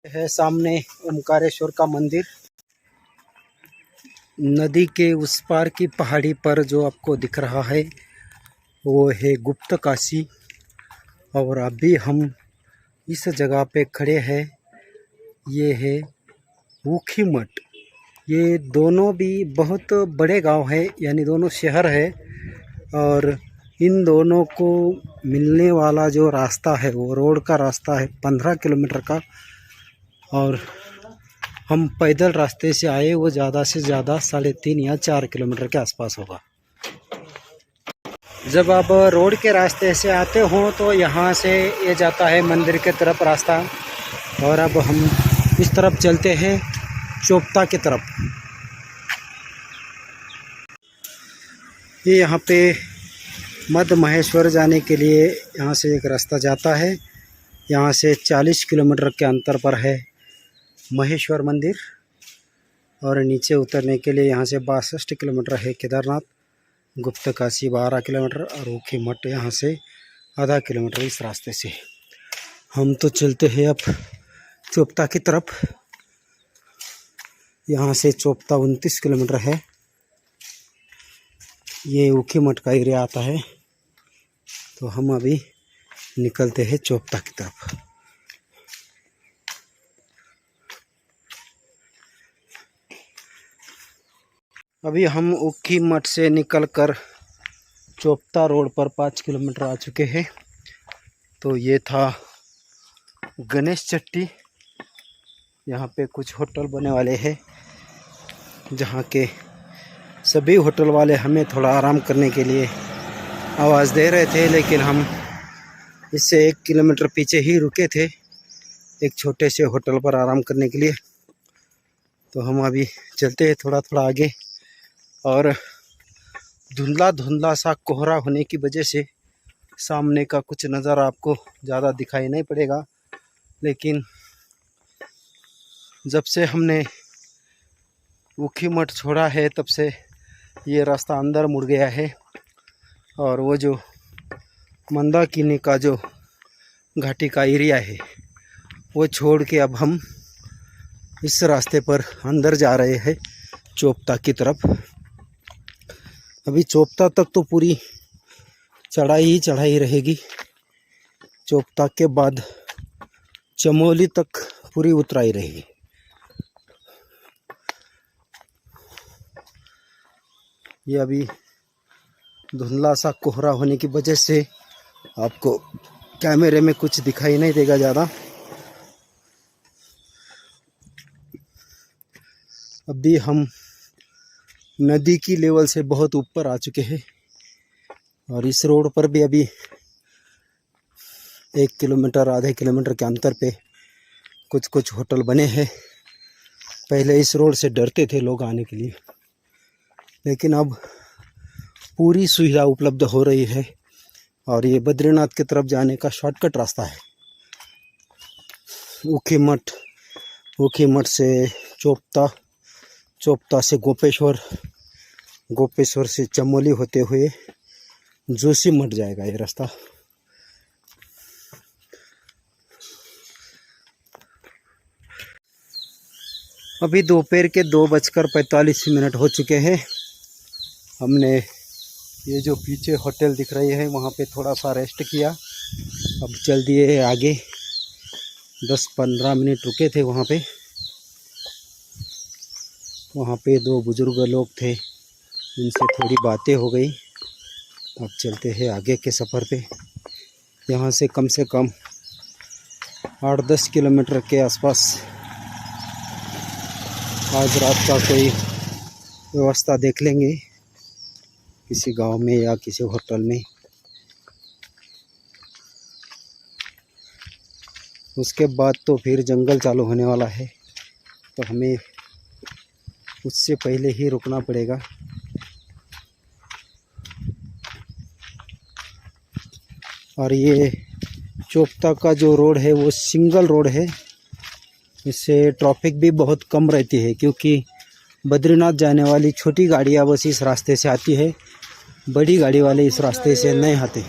है सामने ओमकारेश्वर का मंदिर। नदी के उस पार की पहाड़ी पर जो आपको दिख रहा है वो है गुप्त काशी। और अभी हम इस जगह पे खड़े हैं, ये है ऊखीमठ। ये दोनों भी बहुत बड़े गांव है, यानी दोनों शहर है। और इन दोनों को मिलने वाला जो रास्ता है वो रोड का रास्ता है 15 किलोमीटर का। और हम पैदल रास्ते से आए, वो ज़्यादा से ज़्यादा 3.5 या 4 किलोमीटर के आसपास होगा। जब आप रोड के रास्ते से आते हो तो यहाँ से ये जाता है मंदिर के तरफ रास्ता। और अब हम इस तरफ चलते हैं चोपता की तरफ। ये यहाँ पे मध्य महेश्वर जाने के लिए यहाँ से एक रास्ता जाता है। यहाँ से 40 किलोमीटर के अंतर पर है महेश्वर मंदिर। और नीचे उतरने के लिए यहाँ से 62 किलोमीटर है केदारनाथ। गुप्त काशी 12 किलोमीटर और ऊखीमठ यहाँ से आधा किलोमीटर इस रास्ते से। हम तो चलते हैं अब चोपता की तरफ। यहाँ से चोपता 29 किलोमीटर है। ये ऊखीमठ का एरिया आता है। तो हम अभी निकलते हैं चोपता की तरफ। अभी हम ऊखीमठ से निकलकर चोपता रोड पर 5 किलोमीटर आ चुके हैं। तो ये था गणेश चट्टी। यहाँ पे कुछ होटल बने वाले हैं, जहाँ के सभी होटल वाले हमें थोड़ा आराम करने के लिए आवाज़ दे रहे थे, लेकिन हम इससे 1 किलोमीटर पीछे ही रुके थे एक छोटे से होटल पर आराम करने के लिए। तो हम अभी चलते हैं थोड़ा थोड़ा आगे। और धुंधला धुंधला सा कोहरा होने की वजह से सामने का कुछ नज़ारा आपको ज़्यादा दिखाई नहीं पड़ेगा, लेकिन जब से हमने ऊखीमठ छोड़ा है तब से ये रास्ता अंदर मुड़ गया है। और वो जो मंदाकिनी का जो घाटी का एरिया है वो छोड़ के अब हम इस रास्ते पर अंदर जा रहे हैं चोपता की तरफ। अभी चोपता तक तो पूरी चढ़ाई ही चढ़ाई रहेगी। चोपता के बाद चमोली तक पूरी उतराई रहेगी। ये अभी धुंधला सा कोहरा होने की वजह से आपको कैमरे में कुछ दिखाई नहीं देगा ज़्यादा। अभी हम नदी की लेवल से बहुत ऊपर आ चुके हैं। और इस रोड पर भी अभी 1 किलोमीटर आधे किलोमीटर के अंतर पे कुछ कुछ होटल बने हैं। पहले इस रोड से डरते थे लोग आने के लिए, लेकिन अब पूरी सुविधा उपलब्ध हो रही है। और ये बद्रीनाथ की तरफ जाने का शॉर्टकट रास्ता है। ऊखीमठ से चोपता, चोपता से गोपेश्वर, गोपेश्वर से चमोली होते हुए जोशीमठ जाएगा ये रास्ता। अभी दोपहर के 2:45 हो चुके हैं। हमने ये जो पीछे होटल दिख रही है वहाँ पे थोड़ा सा रेस्ट किया। अब चल दिए आगे। 10-15 मिनट रुके थे वहाँ पे। वहाँ पे 2 बुजुर्ग लोग थे, उनसे थोड़ी बातें हो गई। अब चलते हैं आगे के सफ़र पे। यहाँ से कम 8-10 किलोमीटर के आसपास आज रात का कोई व्यवस्था देख लेंगे किसी गांव में या किसी होटल में। उसके बाद तो फिर जंगल चालू होने वाला है, तो हमें उससे पहले ही रुकना पड़ेगा। और ये चोपता का जो रोड है वो सिंगल रोड है। इससे ट्रैफिक भी बहुत कम रहती है, क्योंकि बद्रीनाथ जाने वाली छोटी गाड़ियाँ बस इस रास्ते से आती है, बड़ी गाड़ी वाले इस रास्ते से नहीं आते।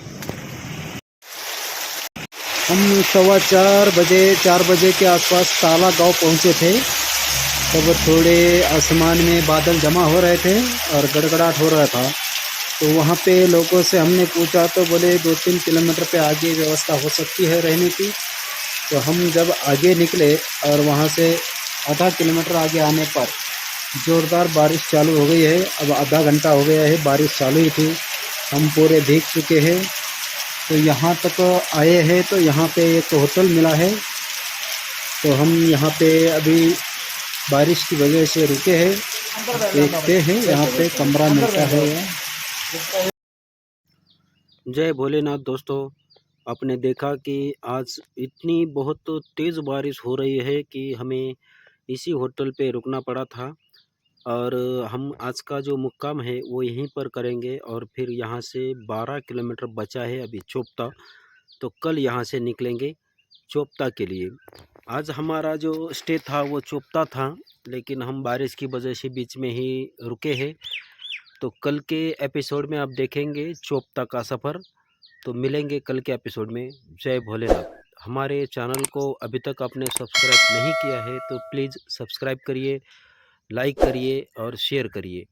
हम 4:15 के आसपास ताला गांव पहुंचे थे। तब थोड़े आसमान में बादल जमा हो रहे थे और गड़गड़ाहट हो रहा था। तो वहाँ पे लोगों से हमने पूछा तो बोले 2-3 किलोमीटर पे आगे व्यवस्था हो सकती है रहने की। तो हम जब आगे निकले और वहाँ से आधा किलोमीटर आगे आने पर ज़ोरदार बारिश चालू हो गई है। अब आधा घंटा हो गया है, बारिश चालू ही थी। हम पूरे भीग चुके हैं। तो यहाँ तक आए हैं तो यहाँ पे एक होटल मिला है। तो हम यहाँ पे अभी बारिश की वजह से रुके हैं, देखते हैं यहाँ पे कमरा मिलता है। जय भोलेनाथ दोस्तों, आपने देखा कि आज इतनी बहुत तेज़ बारिश हो रही है कि हमें इसी होटल पे रुकना पड़ा था। और हम आज का जो मुक्काम है वो यहीं पर करेंगे और फिर यहाँ से 12 किलोमीटर बचा है अभी चोपता। तो कल यहाँ से निकलेंगे चोपता के लिए। आज हमारा जो स्टे था वो चोपता था, लेकिन हम बारिश की वजह से बीच में ही रुके हैं। तो कल के एपिसोड में आप देखेंगे चोपता का सफ़र। तो मिलेंगे कल के एपिसोड में। जय भोलेनाथ। हमारे चैनल को अभी तक आपने सब्सक्राइब नहीं किया है तो प्लीज़ सब्सक्राइब करिए, लाइक करिए और शेयर करिए।